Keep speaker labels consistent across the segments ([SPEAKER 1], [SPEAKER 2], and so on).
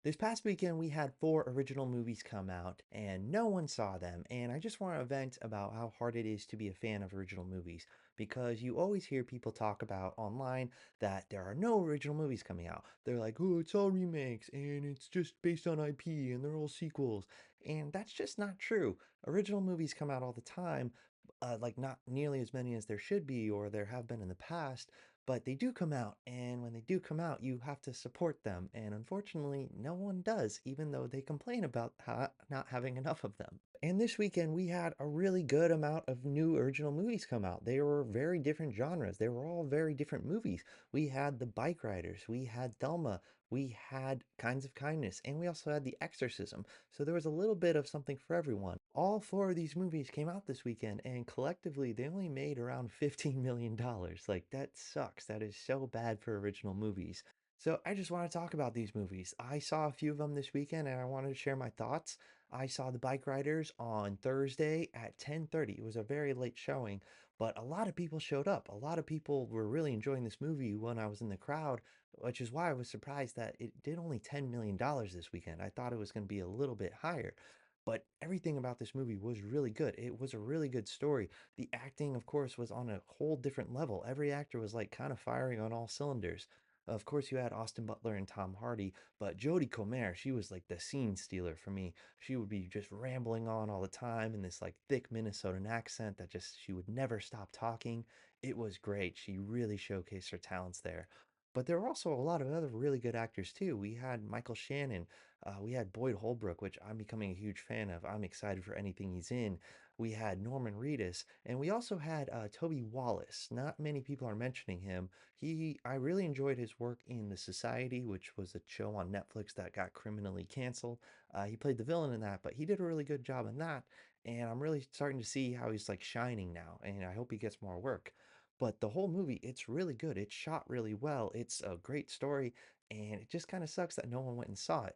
[SPEAKER 1] This past weekend, we had four original movies come out, and no one saw them. And I just want to vent about how hard it is to be a fan of original movies because you always hear people talk about online that there are no original movies coming out. They're like, oh, it's all remakes and it's just based on IP and they're all sequels. And that's just not true. Original movies come out all the time, like not nearly as many as there should be or there have been in the past, but they do come out, and when they do come out, you have to support them. And unfortunately, no one does, even though they complain about not having enough of them. And this weekend, we had a really good amount of new original movies come out. They were very different genres. They were all very different movies. We had The Bike Riders, we had Thelma, we had Kinds of Kindness, and we also had The Exorcism. So there was a little bit of something for everyone. All four of these movies came out this weekend, and collectively, they only made around $15 million. Like, that sucks. That is so bad for original movies. So I just want to talk about these movies. I saw a few of them this weekend, and I wanted to share my thoughts. I saw The Bike Riders on Thursday at 10:30. It was a very late showing, but a lot of people showed up. A lot of people were really enjoying this movie when I was in the crowd, which is why I was surprised that it did only $10 million this weekend. I thought it was going to be a little bit higher. But everything about this movie was really good. It was a really good story. The acting, of course, was on a whole different level. Every actor was like kind of firing on all cylinders. Of course, you had Austin Butler and Tom Hardy, but Jodie Comer, she was like the scene stealer for me. She would be just rambling on all the time in this like thick Minnesotan accent that just she would never stop talking. It was great. She really showcased her talents there. But there were also a lot of other really good actors too. We had Michael Shannon, we had Boyd Holbrook, which I'm becoming a huge fan of. I'm excited for anything he's in. We had Norman Reedus, and we also had Toby Wallace. Not many people are mentioning him. I really enjoyed his work in The Society, which was a show on Netflix that got criminally canceled. He played the villain in that, but he did a really good job in that. And I'm really starting to see how he's like shining now, and I hope he gets more work. But the whole movie, it's really good. It's shot really well. It's a great story, and it just kind of sucks that no one went and saw it.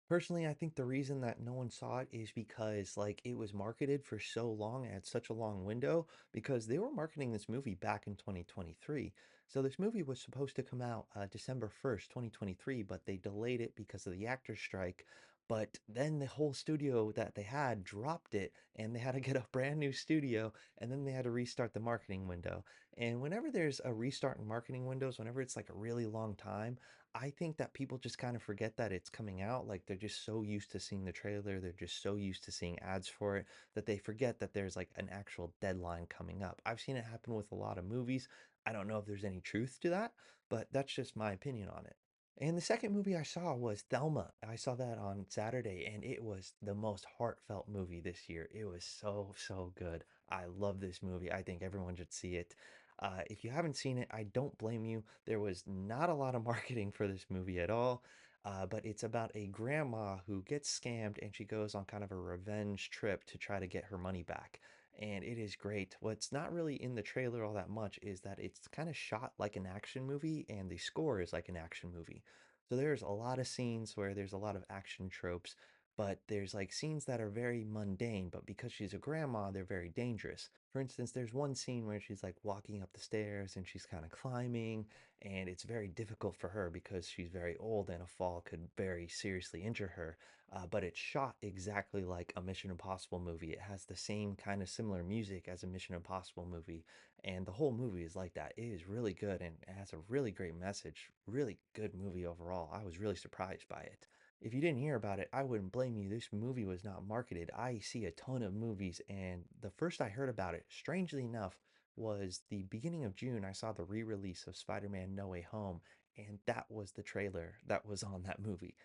[SPEAKER 1] Personally, I think the reason that no one saw it is because like it was marketed for so long, it had such a long window because they were marketing this movie back in 2023. So this movie was supposed to come out December 1st, 2023, but they delayed it because of the actors strike. But then the whole studio that they had dropped it and they had to get a brand new studio and then they had to restart the marketing window. And whenever there's a restart in marketing windows, whenever it's like a really long time, I think that people just kind of forget that it's coming out. Like they're just so used to seeing the trailer, they're just so used to seeing ads for it that they forget that there's like an actual deadline coming up. I've seen it happen with a lot of movies. I don't know if there's any truth to that, but that's just my opinion on it. And the second movie I saw was Thelma. I saw that on Saturday, and it was the most heartfelt movie this year. It was so, so good. I love this movie. I think everyone should see it. If you haven't seen it, I don't blame you. There was not a lot of marketing for this movie at all, but it's about a grandma who gets scammed and she goes on kind of a revenge trip to try to get her money back. And it is great. What's not really in the trailer all that much is that it's kind of shot like an action movie and the score is like an action movie. So there's a lot of scenes where there's a lot of action tropes, but there's like scenes that are very mundane, but because she's a grandma, they're very dangerous. For instance, there's one scene where she's like walking up the stairs and she's kind of climbing, and it's very difficult for her because she's very old and a fall could very seriously injure her. But it's shot exactly like a Mission Impossible movie. It has the same kind of similar music as a Mission Impossible movie, and the whole movie is like that. It is really good and it has a really great message. Really good movie overall. I was really surprised by it. If you didn't hear about it, I wouldn't blame you. This movie was not marketed. I see a ton of movies, and the first I heard about it, strangely enough, was the beginning of June. I saw the re release of Spider Man No Way Home, and that was the trailer that was on that movie.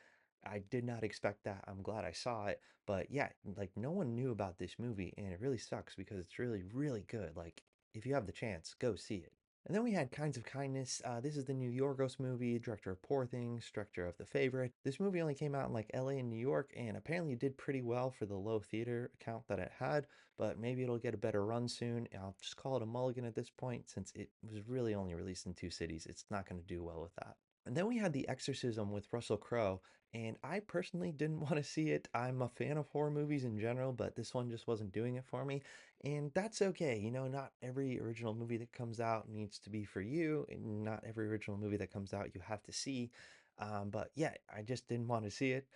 [SPEAKER 1] I did not expect that. I'm glad I saw it. But yeah, like no one knew about this movie, and it really sucks because it's really, really good. Like, if you have the chance, go see it. And then we had Kinds of Kindness. This is the new Yorgos movie, director of Poor Things, director of The Favorite. This movie only came out in like LA and New York, and apparently did pretty well for the low theater count that it had, but maybe it'll get a better run soon. I'll just call it a mulligan at this point since it was really only released in two cities. It's not going to do well with that. And then we had The Exorcism with Russell Crowe, and I personally didn't want to see it. I'm a fan of horror movies in general, but this one just wasn't doing it for me. And that's okay. You know, not every original movie that comes out needs to be for you, and not every original movie that comes out you have to see. But yeah, I just didn't want to see it.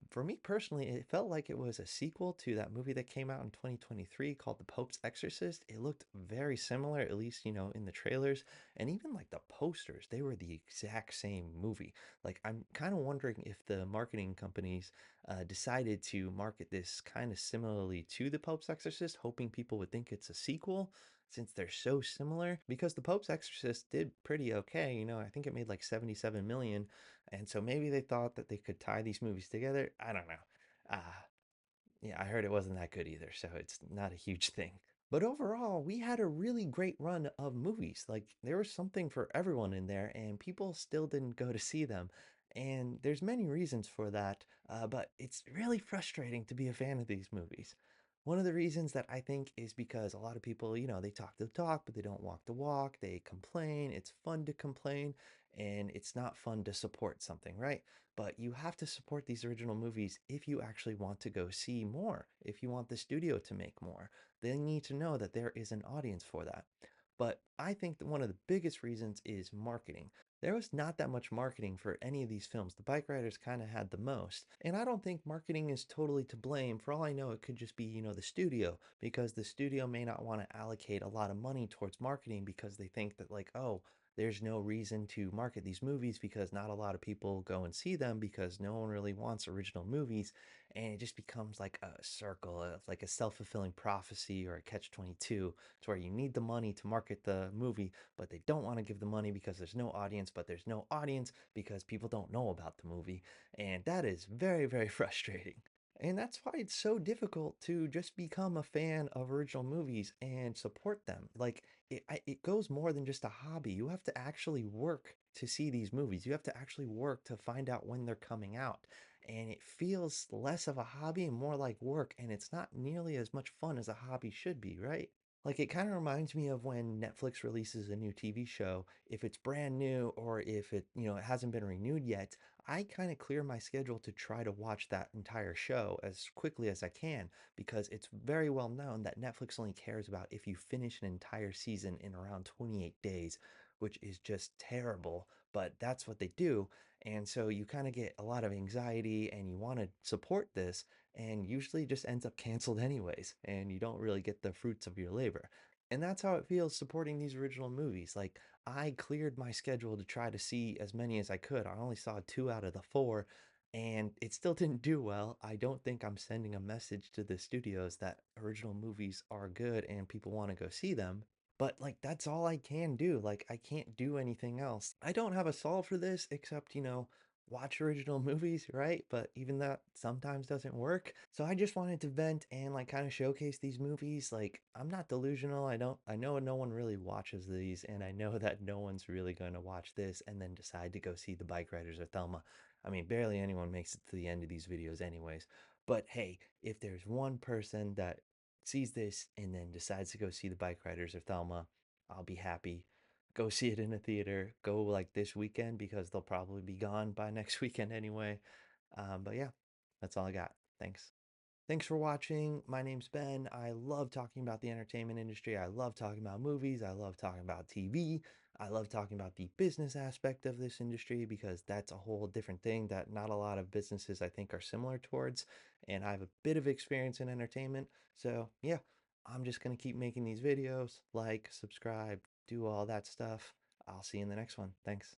[SPEAKER 1] For me personally, it felt like it was a sequel to that movie that came out in 2023 called The Pope's Exorcist. It looked very similar, at least, in the trailers and even like the posters, they were the exact same movie. Like, I'm kind of wondering if the marketing companies decided to market this kind of similarly to The Pope's Exorcist, hoping people would think it's a sequel since they're so similar because The Pope's Exorcist did pretty okay. I think it made like 77 million, and so maybe they thought that they could tie these movies together. I don't know. Yeah, I heard it wasn't that good either, so it's not a huge thing. But overall, we had a really great run of movies. Like, there was something for everyone in there, and people still didn't go to see them. And there's many reasons for that, but it's really frustrating to be a fan of these movies. One of the reasons that I think is because a lot of people, they talk the talk, but they don't walk the walk. They complain. It's fun to complain, and it's not fun to support something, right? But you have to support these original movies if you actually want to go see more, if you want the studio to make more. They need to know that there is an audience for that. But I think that one of the biggest reasons is marketing. There was not that much marketing for any of these films. The bike riders kind of had the most. And I don't think marketing is totally to blame. For all I know, it could just be, the studio, because the studio may not want to allocate a lot of money towards marketing because they think that, like, oh, there's no reason to market these movies because not a lot of people go and see them because no one really wants original movies. And it just becomes like a circle of like a self-fulfilling prophecy or a catch-22 to where you need the money to market the movie, but they don't want to give the money because there's no audience, but there's no audience because people don't know about the movie. And that is very, very frustrating. And that's why it's so difficult to just become a fan of original movies and support them. Like, it goes more than just a hobby. You have to actually work to see these movies. You have to actually work to find out when they're coming out. And it feels less of a hobby and more like work. And it's not nearly as much fun as a hobby should be, right? Like, it kind of reminds me of when Netflix releases a new TV show. If it's brand new or if it hasn't been renewed yet, I kind of clear my schedule to try to watch that entire show as quickly as I can because it's very well known that Netflix only cares about if you finish an entire season in around 28 days, which is just terrible, but that's what they do. And so you kind of get a lot of anxiety and you want to support this, and usually just ends up canceled anyways, and you don't really get the fruits of your labor. And that's how it feels supporting these original movies. Like, I cleared my schedule to try to see as many as I could. I only saw two out of the four, and it still didn't do well. I don't think I'm sending a message to the studios that original movies are good and people want to go see them. But like, that's all I can do. Like, I can't do anything else. I don't have a solve for this except, watch original movies, right? But even that sometimes doesn't work. So I just wanted to vent and like kind of showcase these movies. Like, I'm not delusional. I know no one really watches these, and I know that no one's really going to watch this and then decide to go see the Bike Riders or Thelma. I mean, barely anyone makes it to the end of these videos anyways. But hey, if there's one person that sees this and then decides to go see the Bike Riders or Thelma, I'll be happy. Go see it in a theater. Go like this weekend because they'll probably be gone by next weekend anyway. But yeah, that's all I got. Thanks. Thanks for watching. My name's Ben. I love talking about the entertainment industry. I love talking about movies. I love talking about TV. I love talking about the business aspect of this industry because that's a whole different thing that not a lot of businesses I think are similar towards. And I have a bit of experience in entertainment. So yeah, I'm just going to keep making these videos, like, subscribe, do all that stuff. I'll see you in the next one. Thanks.